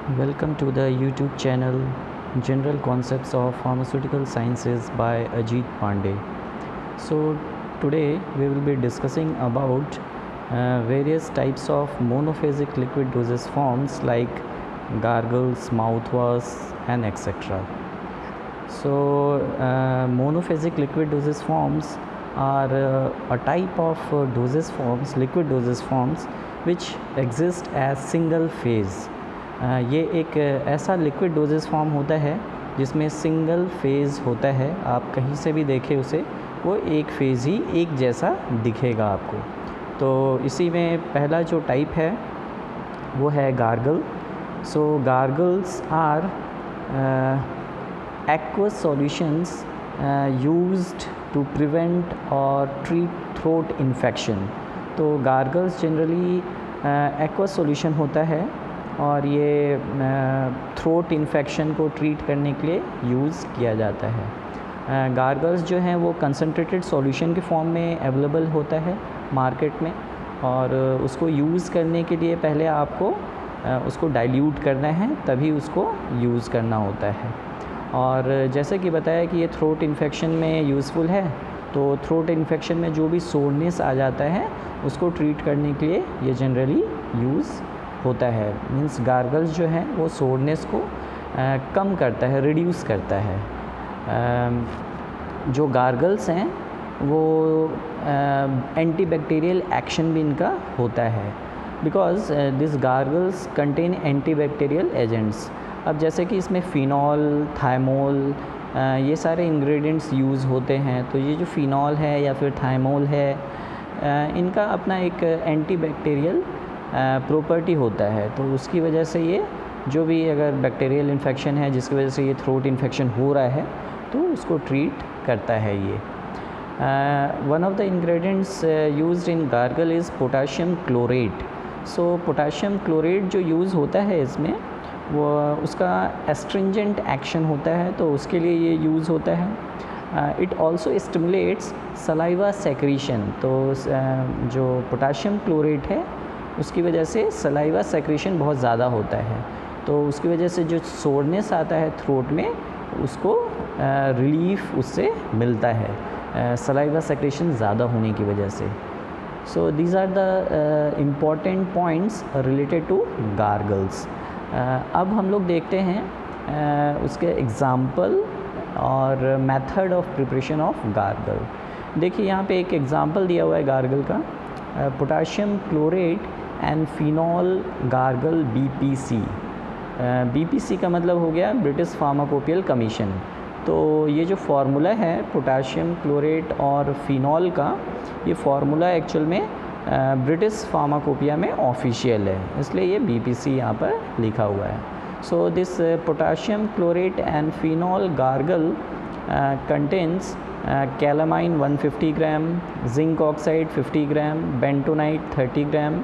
Welcome to the YouTube channel General Concepts of Pharmaceutical Sciences by Ajit Pandey. So today we will be discussing about various types of monophasic liquid dosage forms like gargles, mouthwash and etc. So monophasic liquid dosage forms are a type of liquid dosage forms which exist as single phase. ये एक ऐसा liquid doses form होता है जिसमें single phase होता है। आप कहीं से भी देखें उसे, वो एक फेज़ ही एक जैसा दिखेगा आपको। तो इसी में पहला जो टाइप है वो है gargle. So gargles are aqueous solutions used to prevent or treat throat infection। तो गार्गल्स जनरली aqueous सॉल्यूशन होता है और ये थ्रोट इन्फेक्शन को ट्रीट करने के लिए यूज़ किया जाता है। गार्गल्स जो हैं वो कंसनट्रेटेड सॉल्यूशन के फॉर्म में अवेलेबल होता है मार्केट में, और उसको यूज़ करने के लिए पहले आपको उसको डाइल्यूट करना है, तभी उसको यूज़ करना होता है। और जैसे कि बताया कि ये थ्रोट इन्फेक्शन में यूज़फुल है, तो थ्रोट इन्फेक्शन में जो भी सोरनेस आ जाता है उसको ट्रीट करने के लिए ये जनरली यूज़ होता है। मीन्स गार्गल्स जो हैं वो सोरनेस को कम करता है, रिड्यूस करता है। जो गार्गल्स हैं वो एंटीबैक्टीरियल एक्शन भी इनका होता है, because this gargles contain antibacterial agents. अब जैसे कि इसमें फ़िनॉल, थाइमोल, ये सारे इंग्रेडिएंट्स यूज़ होते हैं। तो ये जो फ़िनॉल है या फिर थाइमोल है, इनका अपना एक एंटीबैक्टीरियल प्रॉपर्टी होता है। तो उसकी वजह से ये जो भी अगर बैक्टीरियल इन्फेक्शन है जिसकी वजह से ये थ्रोट इन्फेक्शन हो रहा है तो उसको ट्रीट करता है ये। One of the ingredients used in gargle is potassium chlorate. So potassium chlorate जो यूज़ होता है इसमें, वो उसका एस्ट्रिंजेंट एक्शन होता है, तो उसके लिए ये यूज़ होता है। It also stimulates saliva secretion. तो जो पोटाशियम क्लोरेट है उसकी वजह से सलाइवा सेक्रीशन बहुत ज़्यादा होता है, तो उसकी वजह से जो सोरनेस आता है थ्रोट में उसको रिलीफ उससे मिलता है, सलाइवा सेक्रीशन ज़्यादा होने की वजह से। So these are the important points related to gargles. अब हम लोग देखते हैं उसके एग्ज़ाम्पल और method of preparation of gargle. देखिए यहाँ पे एक एग्ज़ाम्पल दिया हुआ है गार्गल का, potassium chlorate and phenol gargle BPC। BPC का मतलब हो गया ब्रिटिश फार्माकोपियल कमीशन। तो ये जो फार्मूला है पोटाशियम क्लोरेट और फिनॉल का, ये फार्मूला एक्चुअल में ब्रिटिश फार्माकोपिया में ऑफिशियल है, इसलिए ये BPC यहाँ पर लिखा हुआ है। So this potassium chlorate and phenol gargle contains calamine 150 gram, zinc oxide 50 gram, bentonite 30 gram,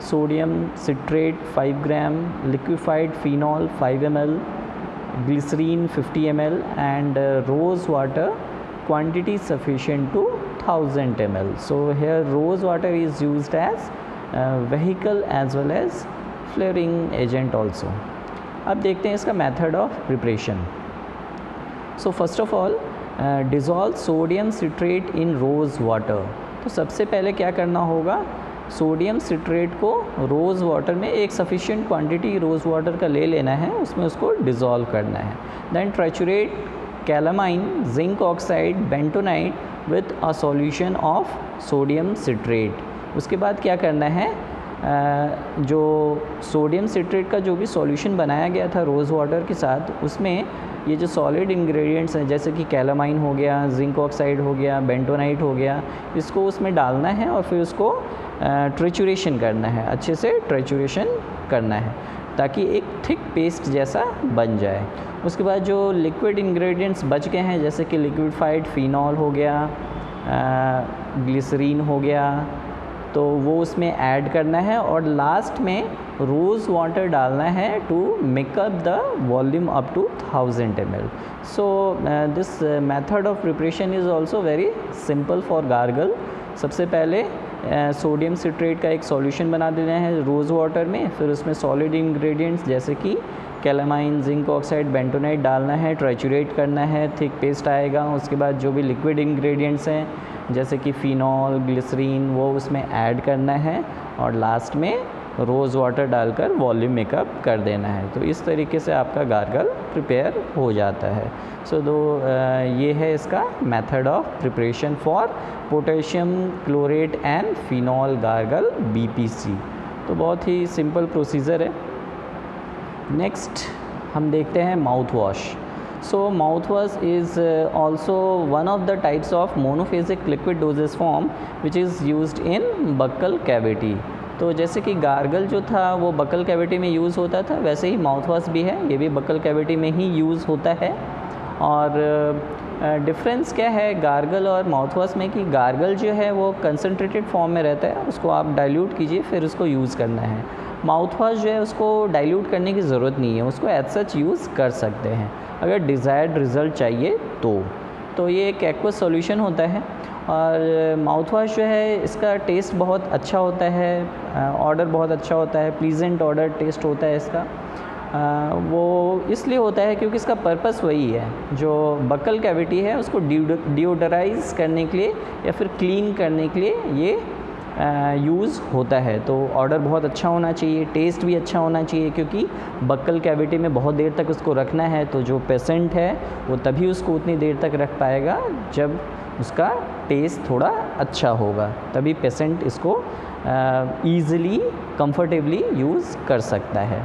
sodium citrate 5 gram, liquefied phenol 5 ml, glycerine 50 ml and rose water quantity sufficient to 1000 ml. So here rose water is used as vehicle as well as flaring agent also. अब देखते हैं इसका method of preparation. So first of all dissolve sodium citrate in rose water. तो सबसे पहले क्या करना होगा, सोडियम सिट्रेट को रोज़ वाटर में एक सफिशिएंट क्वांटिटी रोज़ वाटर का ले लेना है, उसमें उसको डिज़ोल्व करना है। Then triturate calamine, zinc oxide, bentonite with a solution of sodium citrate. उसके बाद क्या करना है, जो सोडियम सिट्रेट का जो भी सॉल्यूशन बनाया गया था रोज़ वाटर के साथ, उसमें ये जो सॉलिड इंग्रेडिएंट्स हैं जैसे कि कैलामाइन हो गया, जिंक ऑक्साइड हो गया, बेंटोनाइट हो गया, इसको उसमें डालना है और फिर उसको ट्रिचुरेशन करना है, अच्छे से ट्रिचुरेशन करना है ताकि एक थिक पेस्ट जैसा बन जाए। उसके बाद जो लिक्विड इंग्रेडिएंट्स बच गए हैं जैसे कि लिक्विफाइड फिनॉल हो गया, ग्लिसरीन हो गया, तो वो उसमें ऐड करना है और लास्ट में रोज़ वाटर डालना है to make up the volume up to 1000 ml। So this method of preparation is also very simple for gargle. सबसे पहले सोडियम सिट्रेट का एक सॉल्यूशन बना देना है रोज़ वाटर में, फिर उसमें सॉलिड इंग्रेडिएंट्स जैसे कि कैलामाइन, जिंक ऑक्साइड, बेंटोनाइट डालना है, ट्राइचुरेट करना है, थिक पेस्ट आएगा। उसके बाद जो भी लिक्विड इंग्रेडिएंट्स हैं जैसे कि फ़िनॉल, ग्लिसरीन, वो उसमें ऐड करना है और लास्ट में रोज़ वाटर डालकर वॉल्यूम मेकअप कर देना है। तो इस तरीके से आपका गार्गल प्रिपेयर हो जाता है। सो ये है इसका method of preparation for potassium chlorate and phenol gargle BPC। तो बहुत ही सिंपल प्रोसीजर है। नेक्स्ट हम देखते हैं mouth wash. So mouth wash is also one of the types of monophasic liquid doses form which is used in buccal cavity. तो जैसे कि gargle जो था वो बक्कल कैविटी में यूज़ होता था, वैसे ही माउथ वॉश भी है, ये भी बक्कल कैविटी में ही यूज़ होता है। और डिफरेंस क्या है गार्गल और माउथ वॉश में कि गार्गल जो है वो कंसनट्रेटेड फॉर्म में रहता है, उसको आप डाइल्यूट कीजिए फिर उसको यूज़ करना है। माउथ वॉश जो है उसको डाइल्यूट करने की ज़रूरत नहीं है, उसको एज सच यूज़ कर सकते हैं अगर डिज़ायर्ड रिज़ल्ट चाहिए तो ये एक एक्वस सॉल्यूशन होता है। और माउथ वॉश जो है इसका टेस्ट बहुत अच्छा होता है, ऑर्डर बहुत अच्छा होता है, प्लीजेंट ऑर्डर टेस्ट होता है इसका। वो इसलिए होता है क्योंकि इसका पर्पस वही है, जो बक्कल कैविटी है उसको डिओडराइज करने के लिए या फिर क्लीन करने के लिए ये यूज़ होता है। तो ऑर्डर बहुत अच्छा होना चाहिए, टेस्ट भी अच्छा होना चाहिए, क्योंकि बक्कल कैविटी में बहुत देर तक उसको रखना है। तो जो पेशेंट है वो तभी उसको उतनी देर तक रख पाएगा जब उसका टेस्ट थोड़ा अच्छा होगा, तभी पेशेंट इसको ईज़िली कंफर्टेबली यूज़ कर सकता है।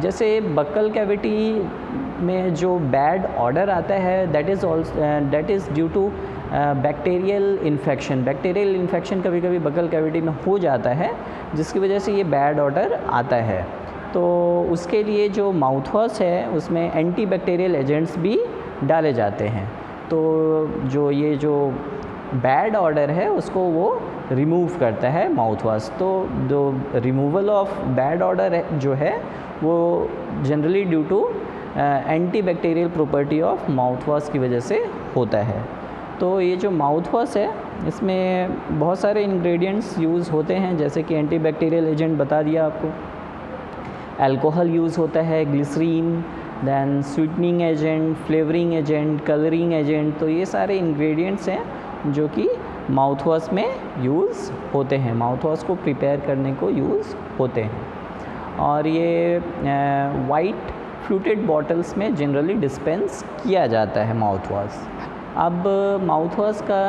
जैसे बक्कल कैविटी में जो बैड ऑर्डर आता है that is due to bacterial infection कभी कभी बक्कल कैविटी में हो जाता है, जिसकी वजह से ये बैड ऑर्डर आता है। तो उसके लिए जो माउथ वॉश है उसमें एंटी बैक्टीरियल एजेंट्स भी डाले जाते हैं। तो जो बैड ऑर्डर है उसको वो रिमूव करता है माउथ वॉश। तो जो रिमूवल ऑफ बैड ऑर्डर जो है वो generally due to anti bacterial property of mouth wash की वजह से होता है। तो ये जो माउथ वॉश है इसमें बहुत सारे इंग्रेडिएंट्स यूज़ होते हैं, जैसे कि एंटी बैक्टीरियल एजेंट बता दिया आपको, अल्कोहल यूज़ होता है, glycerine, then sweetening agent, flavouring agent, colouring agent. तो ये सारे इंग्रेडिएंट्स हैं जो कि माउथ वॉश में यूज़ होते हैं, माउथ वॉश को प्रिपेयर करने को यूज़ होते हैं। और ये वाइट फ्लूटेड बॉटल्स में जनरली डिस्पेंस किया जाता है माउथ वॉश। अब माउथ वॉश का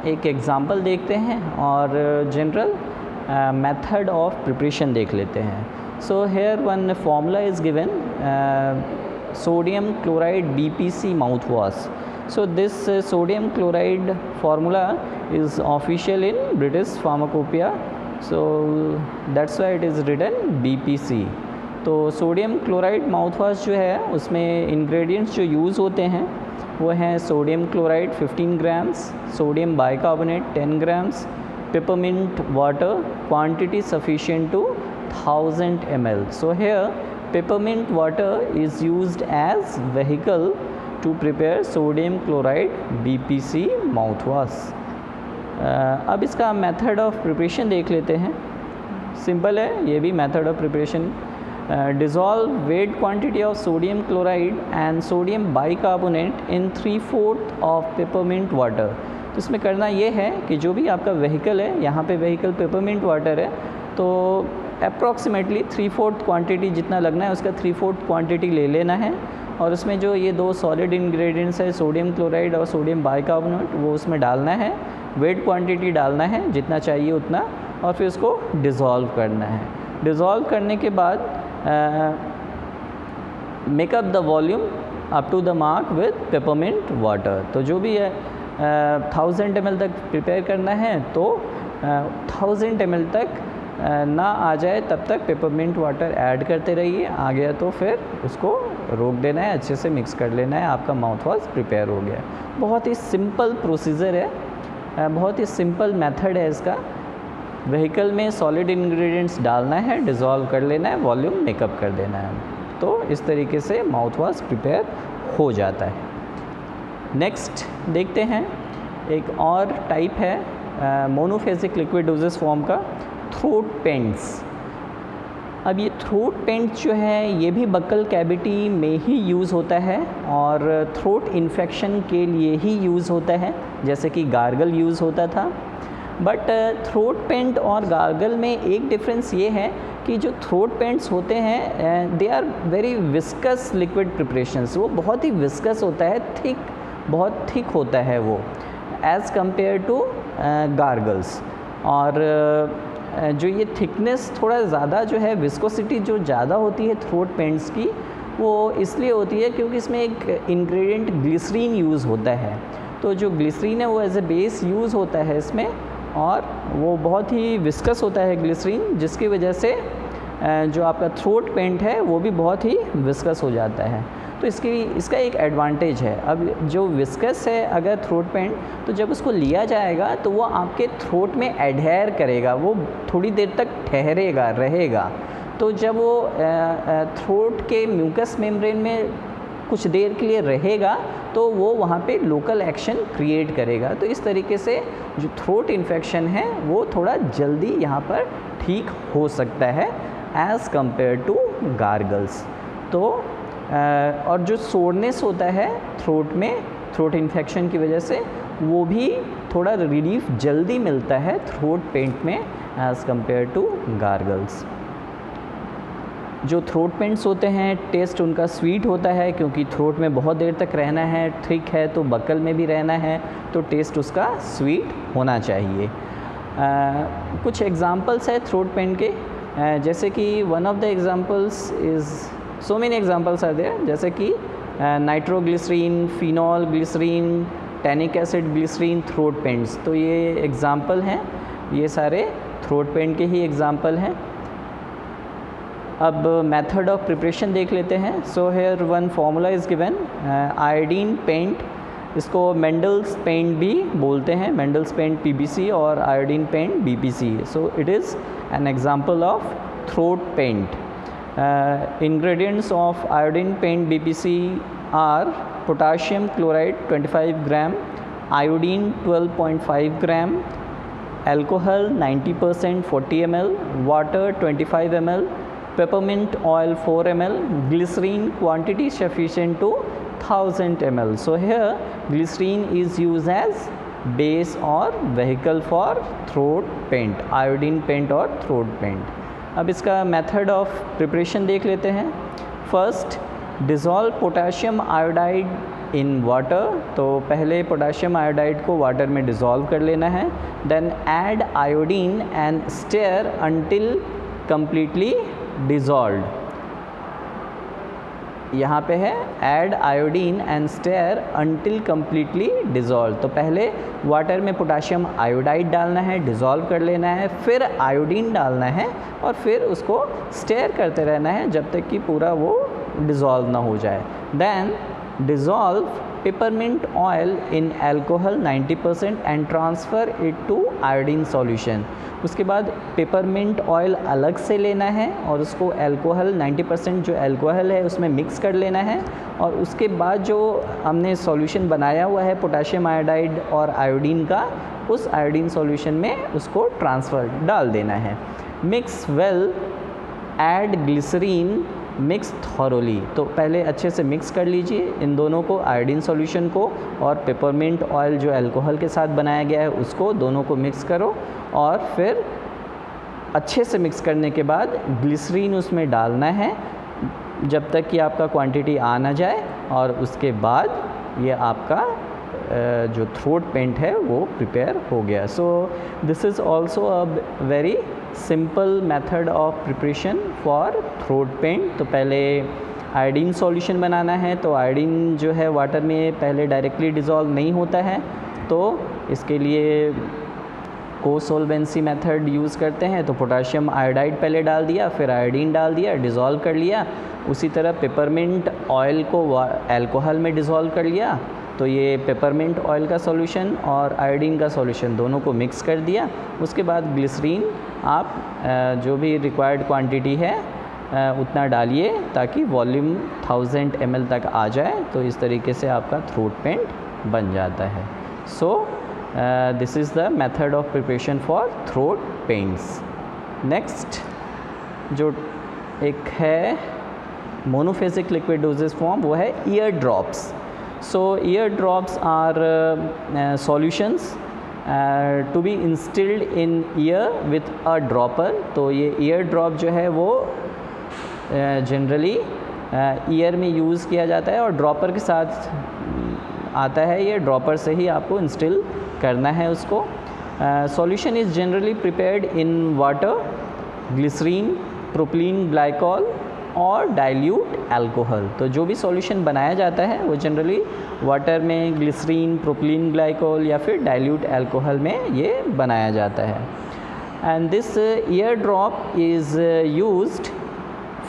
एक एग्ज़ाम्पल देखते हैं और जनरल मेथड ऑफ प्रिपरेशन देख लेते हैं। So here one formula is given, sodium chloride BPC mouthwash. So this sodium chloride formula is official in British Pharmacopoeia, so that's why it is written BPC. तो sodium chloride mouthwash जो है उसमें ingredients जो use होते हैं वो हैं sodium chloride 15 grams, sodium bicarbonate 10 grams, peppermint water quantity sufficient to 1000 ml. So here peppermint water is used as vehicle to prepare sodium chloride BPC mouthwash. अब इसका मेथड ऑफ प्रिपरेशन देख लेते हैं। सिंपल है ये भी method of preparation. Dissolve wait quantity of sodium chloride and sodium bicarbonate in 3/4 of peppermint water. तो इसमें करना ये है कि जो भी आपका व्हीकल है, यहाँ पे व्हीकल पेपरमिंट वाटर है, तो अप्रॉक्सीमेटली 3/4 क्वांटिटी जितना लगना है उसका 3/4 क्वांटिटी ले लेना है। और उसमें जो ये दो सॉलिड इंग्रेडिएंट्स है सोडियम क्लोराइड और सोडियम बाइकार्बोनेट वो उसमें डालना है, वेट क्वांटिटी डालना है जितना चाहिए उतना, और फिर उसको डिज़ोल्व करना है। डिज़ोल्व करने के बाद make up the volume up to the mark with peppermint water. तो जो भी है 1000 ml तक प्रिपेयर करना है, तो 1000 ml तक ना आ जाए तब तक पेपरमिंट वाटर ऐड करते रहिए। आ गया तो फिर उसको रोक देना है, अच्छे से मिक्स कर लेना है, आपका माउथ वॉश प्रिपेयर हो गया। बहुत ही सिंपल प्रोसीजर है, बहुत ही सिंपल मेथड है इसका। व्हीकल में सॉलिड इंग्रेडिएंट्स डालना है, डिज़ोल्व कर लेना है, वॉल्यूम मेकअप कर देना है, तो इस तरीके से माउथ वॉश प्रिपेयर हो जाता है। नेक्स्ट देखते हैं, एक और टाइप है मोनोफेजिक लिक्विड डोजेस फॉर्म का थ्रोट पेंट्स। अब ये थ्रोट पेंट जो है ये भी बक्कल कैविटी में ही यूज़ होता है और थ्रोट इन्फेक्शन के लिए ही यूज़ होता है, जैसे कि गार्गल यूज़ होता था। बट थ्रोट पेंट और गार्गल में एक डिफरेंस ये है कि जो थ्रोट पेंट्स होते हैं they are very viscous liquid preparations, वो बहुत ही विस्कस होता है, बहुत थिक होता है वो एज़ कम्पेयर टू गार्गल्स। और जो ये थिकनेस थोड़ा ज़्यादा जो है, विस्कोसिटी जो ज़्यादा होती है थ्रोट पेंट्स की, वो इसलिए होती है क्योंकि इसमें एक इंग्रेडिएंट ग्लिसरीन यूज़ होता है। तो जो ग्लिसरीन है वो एज ए बेस यूज़ होता है इसमें, और वो बहुत ही विस्कस होता है ग्लिसरीन, जिसकी वजह से जो आपका थ्रोट पेंट है वो भी बहुत ही विस्कस हो जाता है। तो इसका एक एडवांटेज है। अब जो विस्कस है अगर थ्रोट पेंट, तो जब उसको लिया जाएगा तो वो आपके थ्रोट में एडहेयर करेगा, वो थोड़ी देर तक ठहरेगा, रहेगा। तो जब वो थ्रोट के म्यूकस मेम्ब्रेन में कुछ देर के लिए रहेगा तो वो वहाँ पे लोकल एक्शन क्रिएट करेगा। तो इस तरीके से जो थ्रोट इन्फेक्शन है वो थोड़ा जल्दी यहाँ पर ठीक हो सकता है एज़ कम्पेयर टू गार्गल्स। तो और जो सोरनेस होता है थ्रोट में, थ्रोट इन्फेक्शन की वजह से, वो भी थोड़ा रिलीफ जल्दी मिलता है थ्रोट पेंट में एज़ कम्पेयर टू गार्गल्स। जो थ्रोट पेंट्स होते हैं टेस्ट उनका स्वीट होता है, क्योंकि थ्रोट में बहुत देर तक रहना है, थिक है तो बक्कल में भी रहना है, तो टेस्ट उसका स्वीट होना चाहिए। कुछ एग्जांपल्स है थ्रोट पेंट के, जैसे कि one of the examples is, so many examples are there, जैसे कि nitroglycerine, phenol glycerine, tannic acid glycerine throat paints. तो ये एग्जांपल हैं, ये सारे थ्रोट पेंट के ही एग्जांपल हैं। अब मेथड ऑफ प्रिपरेशन देख लेते हैं। So here one formula is given, iodine paint, इसको मेंडल्स पेंट भी बोलते हैं, मेंडल्स पेंट पीबीसी और iodine paint BPC. So it is an example of throat paint. Ingredients of iodine paint BPC are potassium chloride 25 gram, iodine 12.5 gram, alcohol 90% 40 ml, water 25 ml, peppermint oil 4 ml, glycerine quantity sufficient to 1000 ml. So here glycerine is used as base or vehicle for throat paint, iodine paint or throat paint. अब इसका method of preparation देख लेते हैं। First, dissolve potassium iodide in water, तो पहले potassium iodide को water में dissolve कर लेना है। Then add iodine and stir until completely dissolved. यहाँ पे है add iodine and stir until completely dissolve. तो पहले वाटर में पोटाशियम आयोडाइड डालना है, डिज़ोल्व कर लेना है, फिर आयोडीन डालना है और फिर उसको स्टेयर करते रहना है जब तक कि पूरा वो डिज़ोल्व ना हो जाए। Then dissolve peppermint oil in alcohol 90% and transfer it to iodine solution. उसके बाद पेपरमिंट ऑयल अलग से लेना है और उसको एल्कोहल 90% जो एल्कोहल है उसमें मिक्स कर लेना है, और उसके बाद जो हमने सॉल्यूशन बनाया हुआ है पोटाशियम आयोडाइड और आयोडीन का, उस आयोडीन सॉल्यूशन में उसको ट्रांसफ़र डाल देना है। Mix well, add glycerine, mix thoroughly. तो पहले अच्छे से मिक्स कर लीजिए इन दोनों को, आयोडीन सॉल्यूशन को और पेपरमिंट ऑयल जो अल्कोहल के साथ बनाया गया है उसको, दोनों को मिक्स करो और फिर अच्छे से मिक्स करने के बाद ग्लिसरीन उसमें डालना है जब तक कि आपका क्वांटिटी आ ना जाए, और उसके बाद ये आपका जो थ्रोट पेंट है वो प्रिपेयर हो गया। So this is also a very simple method of preparation for throat paint. तो पहले आयोडीन सॉल्यूशन बनाना है, तो आयोडीन जो है वाटर में पहले डायरेक्टली डिज़ोल्व नहीं होता है, तो इसके लिए कोसोल्वेंसी मेथड यूज़ करते हैं। तो पोटाशियम आयोडाइड पहले डाल दिया, फिर आयोडीन डाल दिया, डिज़ोल्व कर लिया। उसी तरह पेपरमिंट ऑयल को अल्कोहल में डिज़ोल्व कर लिया, तो ये पेपरमिंट ऑयल का सॉल्यूशन और आयोडीन का सॉल्यूशन दोनों को मिक्स कर दिया। उसके बाद ग्लिसरीन आप जो भी रिक्वायर्ड क्वांटिटी है उतना डालिए ताकि वॉल्यूम 1000 ml तक आ जाए। तो इस तरीके से आपका थ्रोट पेंट बन जाता है। So this is the method of preparation for throat paints. Next जो एक है मोनोफेजिक लिक्विड डोजेज फॉर्म, वो है ear drops. So ear drops are solutions to be instilled in ear with a dropper. तो ये ईयर ड्रॉप जो है वो जनरली ईयर में यूज़ किया जाता है और ड्रॉपर के साथ आता है। ये ड्रॉपर से ही आपको इंस्टिल करना है उसको। Solution is generally prepared in water, glycerine, propylene glycol और डाइल्यूट अल्कोहल। तो जो भी सॉल्यूशन बनाया जाता है वो जनरली वाटर में, ग्लिसरीन, प्रोपिलीन ग्लाइकॉल या फिर डाइल्यूट अल्कोहल में ये बनाया जाता है। And this ear drop is used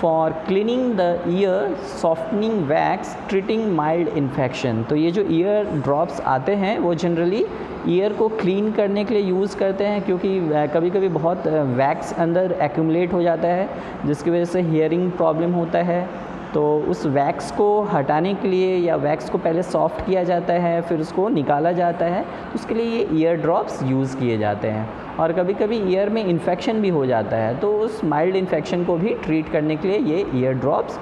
for cleaning the ear, softening wax, treating mild infection. तो ये जो ईयर ड्रॉप्स आते हैं वो जनरली ईयर को क्लीन करने के लिए यूज़ करते हैं, क्योंकि कभी कभी बहुत वैक्स अंदर एक्यूमुलेट हो जाता है जिसकी वजह से हियरिंग प्रॉब्लम होता है। तो उस वैक्स को हटाने के लिए या वैक्स को पहले सॉफ्ट किया जाता है, फिर उसको निकाला जाता है, तो उसके लिए ये ईयर ड्रॉप्स यूज़ किए जाते हैं। और कभी कभी ईयर में इन्फेक्शन भी हो जाता है, तो उस माइल्ड इन्फेक्शन को भी ट्रीट करने के लिए ये ईयर ड्रॉप्स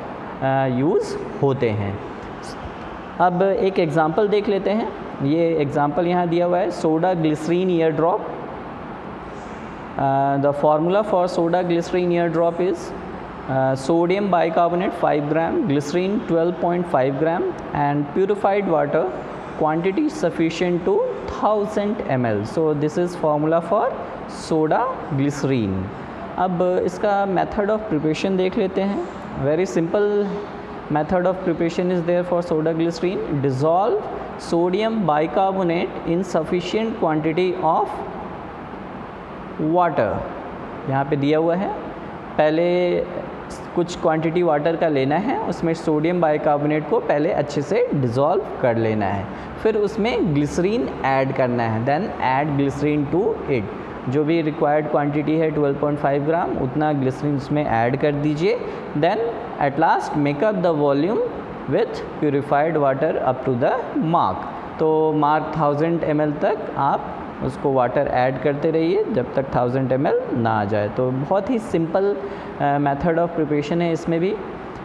यूज़ होते हैं। अब एक एग्ज़ाम्पल देख लेते हैं। ये एग्ज़ाम्पल यहाँ दिया हुआ है, soda glycerine ear drop. The formula for soda glycerine ear drop is sodium bicarbonate 5 gram, glycerine 12.5 gram and purified water quantity sufficient to 1000 ml. So this is formula for soda glycerine. अब इसका method of preparation देख लेते हैं। Very simple method of preparation is there for soda glycerine. Dissolve sodium bicarbonate in sufficient quantity of water. यहाँ पे दिया हुआ है, पहले कुछ क्वांटिटी वाटर का लेना है, उसमें सोडियम बाइकार्बोनेट को पहले अच्छे से डिज़ोल्व कर लेना है, फिर उसमें ग्लिसरीन ऐड करना है। Then add glycerine to it, जो भी रिक्वायर्ड क्वांटिटी है 12.5 ग्राम उतना ग्लिसरीन उसमें ऐड कर दीजिए। Then at last make up the volume with purified water up to the mark. तो मार्क 1000 ml तक आप उसको वाटर ऐड करते रहिए जब तक 1000 ml ना आ जाए। तो बहुत ही सिंपल मेथड ऑफ प्रिपरेशन है। इसमें भी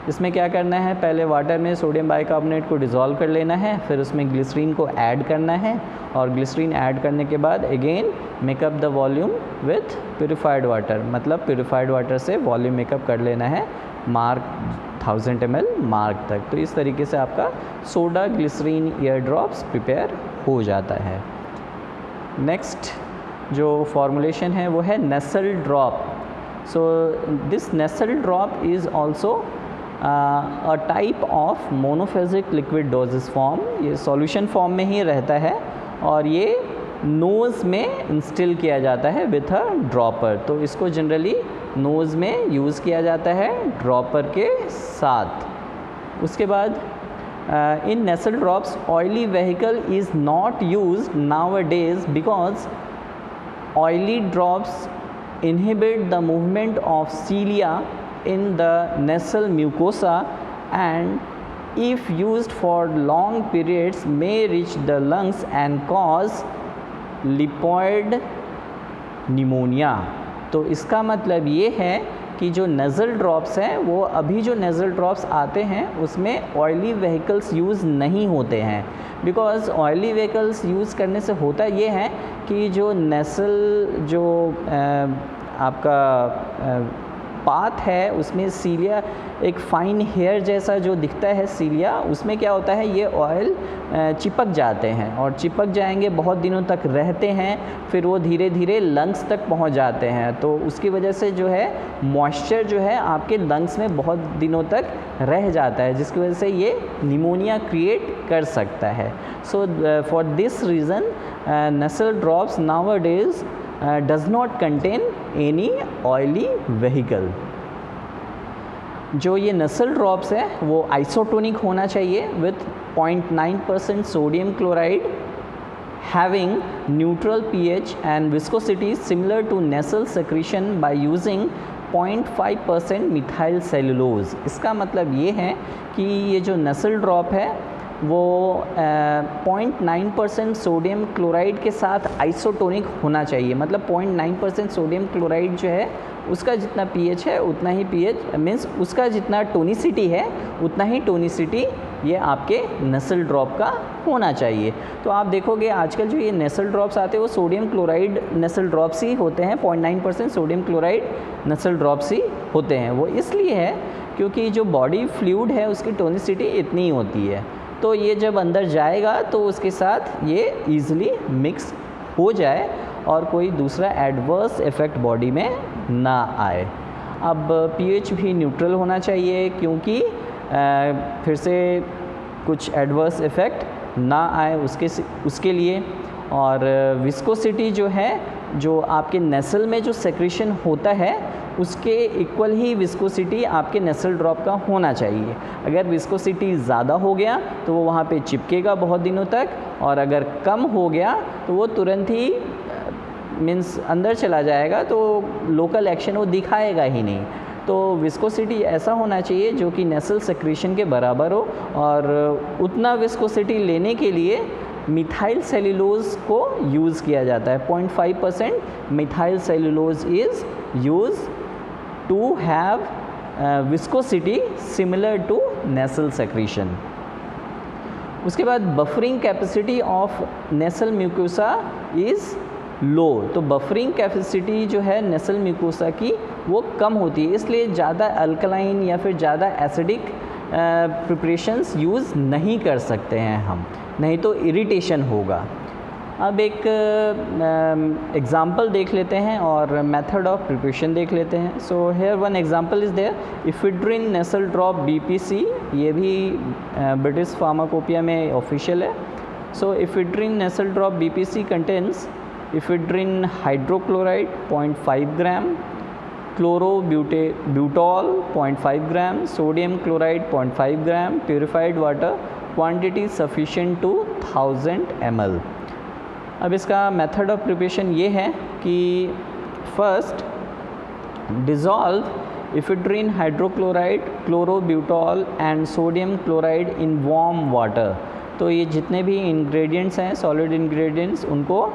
इसमें क्या करना है, पहले वाटर में सोडियम बाइकार्बोनेट को डिज़ोल्व कर लेना है, फिर उसमें ग्लिसरीन को ऐड करना है और ग्लिसरीन ऐड करने के बाद again makeup the volume with purified water, मतलब प्योरीफाइड वाटर से वॉल्यूम मेकअप कर लेना है मार्क 1000 ml मार्क तक। तो इस तरीके से आपका soda glycerine ear drops prepare हो जाता है। नेक्स्ट जो फॉर्मुलेशन है वो है nasal drop. So this nasal drop is also a type of monophasic liquid doses form. ये सॉल्यूशन फॉर्म में ही रहता है और ये नोज़ में इंस्टिल किया जाता है विथ अ ड्रॉपर। तो इसको जनरली नोज़ में यूज़ किया जाता है ड्रॉपर के साथ। उसके बाद in nasal drops oily vehicle is not used nowadays because oily drops inhibit the movement of cilia in the nasal mucosa and if used for long periods may reach the lungs and cause lipoid pneumonia। तो इसका मतलब ये है कि जो नज़ल drops हैं वो अभी जो नज़ल ड्रॉप्स आते हैं उसमें ऑयली व्हीकल्स यूज़ नहीं होते हैं, बिकॉज़ ऑयली व्हीकल्स यूज़ करने से होता ये है कि जो नसल जो आपका पाथ है उसमें सीलिया एक फ़ाइन हेयर जैसा जो दिखता है सीलिया, उसमें क्या होता है ये ऑयल चिपक जाते हैं और चिपक जाएंगे, बहुत दिनों तक रहते हैं, फिर वो धीरे धीरे लंग्स तक पहुंच जाते हैं। तो उसकी वजह से जो है मॉइस्चर जो है आपके लंग्स में बहुत दिनों तक रह जाता है, जिसकी वजह से ये निमोनिया क्रिएट कर सकता है। So for this reason nasal drops nowadays does not contain any oily vehicle. जो ये नसल ड्रॉप्स है वो आइसोटोनिक होना चाहिए with 0.9% sodium chloride, having neutral pH and viscosity similar to nasal secretion by using 0.5% methyl cellulose. इसका मतलब ये है कि ये जो नसल ड्रॉप है वो 0.9% सोडियम क्लोराइड के साथ आइसोटोनिक होना चाहिए। मतलब 0.9% सोडियम क्लोराइड जो है उसका जितना pH है उतना ही pH मीन्स उसका जितना टोनिसिटी है उतना ही टोनिसिटी ये आपके नसल ड्रॉप का होना चाहिए। तो आप देखोगे आजकल जो ये नसल ड्रॉप्स आते हैं वो सोडियम क्लोराइड नसल ड्रॉप्स ही होते हैं, 0.9% सोडियम क्लोराइड नसल ड्रॉप्स ही होते हैं। वो इसलिए है क्योंकि जो बॉडी फ्लूइड है उसकी टोनिसिटी इतनी ही होती है, तो ये जब अंदर जाएगा तो उसके साथ ये ईज़िली मिक्स हो जाए और कोई दूसरा एडवर्स इफ़ेक्ट बॉडी में ना आए। अब pH भी न्यूट्रल होना चाहिए क्योंकि फिर से कुछ एडवर्स इफ़ेक्ट ना आए उसके लिए। और विस्कोसिटी जो है, जो आपके नेसल में जो सेक्रेशन होता है उसके इक्वल ही विस्कोसिटी आपके नेसल ड्रॉप का होना चाहिए। अगर विस्कोसिटी ज़्यादा हो गया तो वो वहाँ पे चिपकेगा बहुत दिनों तक, और अगर कम हो गया तो वो तुरंत ही मीन्स अंदर चला जाएगा, तो लोकल एक्शन वो दिखाएगा ही नहीं। तो विस्कोसिटी ऐसा होना चाहिए जो कि नेसल सेक्रेशन के बराबर हो, और उतना विस्कोसिटी लेने के लिए मिथाइल सेलुलोज को यूज़ किया जाता है। 0.5% methyl cellulose is use to have viscosity similar to nasal secretion. उसके बाद buffering capacity of nasal mucosa is low. तो बफरिंग कैपेसिटी जो है नेसल म्यूकोसा की वो कम होती है, इसलिए ज़्यादा अल्कलाइन या फिर ज़्यादा एसिडिक प्रिपरेशंस यूज़ नहीं कर सकते हैं हम, नहीं तो इरिटेशन होगा। अब एक एग्ज़ाम्पल देख लेते हैं और मेथड ऑफ प्रिपरेशन देख लेते हैं। So here one example is there, ephedrine nasal drop BPC, ये भी ब्रिटिश फार्माकोपिया में ऑफिशियल है। So ephedrine nasal drop BPC contains ephedrine hydrochloride 0.5 gram, chlorobutol 0.5 gram, sodium chloride 0.5 gram, purified water quantity sufficient to 1000 ml। अब इसका method of preparation ये है कि first dissolve ephedrine hydrochloride, chlorobutol and sodium chloride in warm water. तो ये जितने भी ingredients हैं सॉलिड इंग्रेडिएंट्स, उनको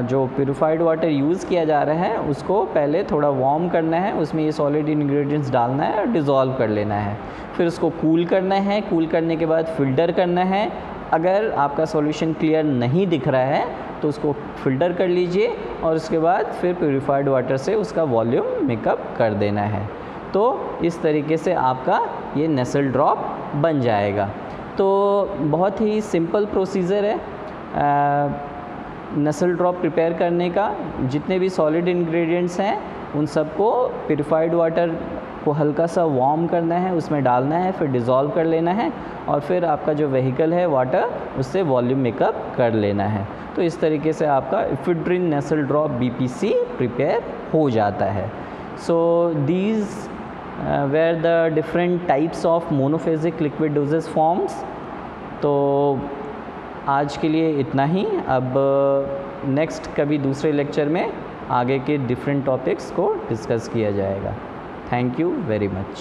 जो प्यूरिफाइड वाटर यूज़ किया जा रहा है उसको पहले थोड़ा वार्म करना है, उसमें ये सॉलिड इंग्रेडिएंट्स डालना है और डिज़ोल्व कर लेना है। फिर उसको कूल करना है, कूल करने के बाद फ़िल्टर करना है। अगर आपका सॉल्यूशन क्लियर नहीं दिख रहा है तो उसको फ़िल्टर कर लीजिए और उसके बाद फिर प्यूरिफाइड वाटर से उसका वॉल्यूम मेकअप कर देना है। तो इस तरीके से आपका ये नेसल ड्रॉप बन जाएगा। तो बहुत ही सिंपल प्रोसीजर है नेसल ड्रॉप प्रिपेयर करने का। जितने भी सॉलिड इंग्रेडिएंट्स हैं उन सबको प्यूरिफाइड वाटर को हल्का सा वार्म करना है, उसमें डालना है, फिर डिज़ोल्व कर लेना है और फिर आपका जो वेहिकल है वाटर उससे वॉल्यूम मेकअप कर लेना है। तो इस तरीके से आपका ephedrine nasal drop BPC prepare हो जाता है। So these were the different types of monophasic liquid doses forms. तो आज के लिए इतना ही। अब नेक्स्ट कभी दूसरे लेक्चर में आगे के डिफरेंट टॉपिक्स को डिस्कस किया जाएगा। Thank you very much.